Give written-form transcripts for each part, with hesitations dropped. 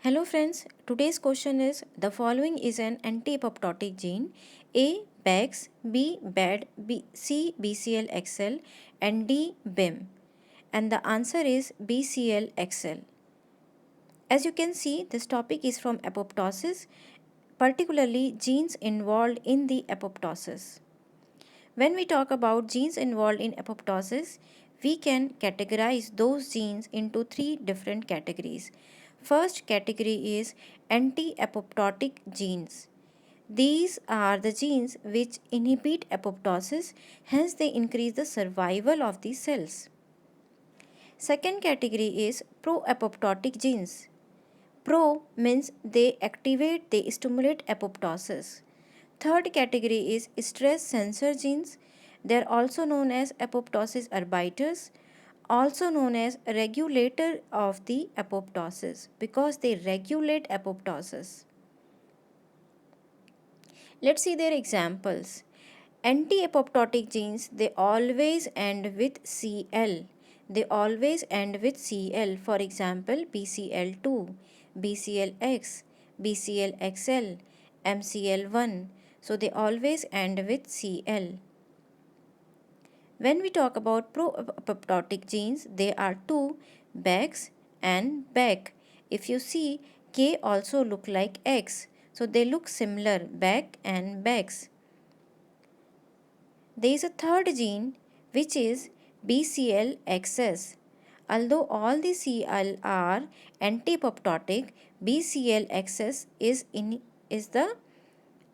Hello friends, today's question is the following is an anti-apoptotic gene A. BAX, B. BAD, C. BCL-XL and D. BIM, and the answer is BCL-XL. As you can see, this topic is from apoptosis, particularly genes involved in the apoptosis. When we talk about genes involved in apoptosis, we can categorize those genes into three different categories. First category is anti-apoptotic genes. These are the genes which inhibit apoptosis, hence they increase the survival of the cells. Second category is pro-apoptotic genes. Pro means they activate, they stimulate apoptosis. Third category is stress sensor genes. They are also known as apoptosis arbiters, also known as regulator of the apoptosis because they regulate apoptosis. Let's see their examples. Anti-apoptotic genes, they always end with Cl. They always end with Cl. For example, BCL2, BCLX, BCLXL, MCL1. So they always end with Cl. When we talk about pro-apoptotic genes, they are two, BAX and BAC. If you see, K also look like X. So they look similar, BAC and BAX. There is a third gene which is BCL-XS. Although all the Cl are anti-apoptotic, BCL-XS is the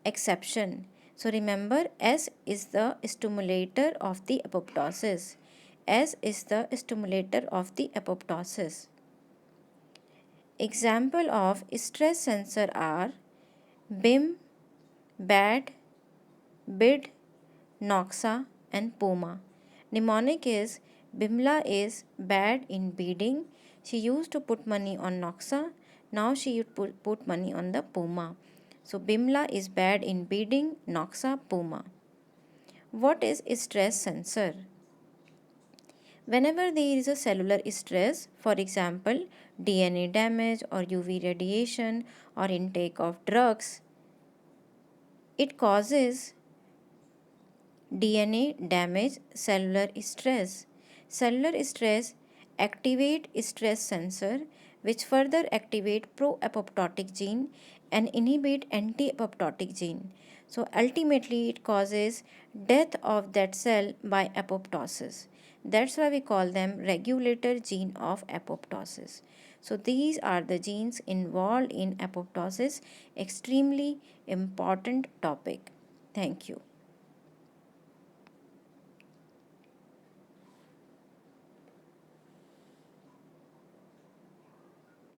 exception. So remember, S is the stimulator of the apoptosis. S is the stimulator of the apoptosis. Example of stress sensor are BIM, BAD, BID, Noxa and Puma. Mnemonic is Bimla is bad in bidding. She used to put money on Noxa. Now she would put money on the Puma. So Bimla is bad in bidding, Noxa, Puma. What is stress sensor? Whenever there is a cellular stress, for example, DNA damage or UV radiation or intake of drugs, it causes DNA damage, cellular stress. Cellular stress activate stress sensor which further activate pro-apoptotic gene and inhibit anti-apoptotic gene. So ultimately it causes death of that cell by apoptosis. That's why we call them regulator gene of apoptosis. So these are the genes involved in apoptosis, extremely important topic. Thank you.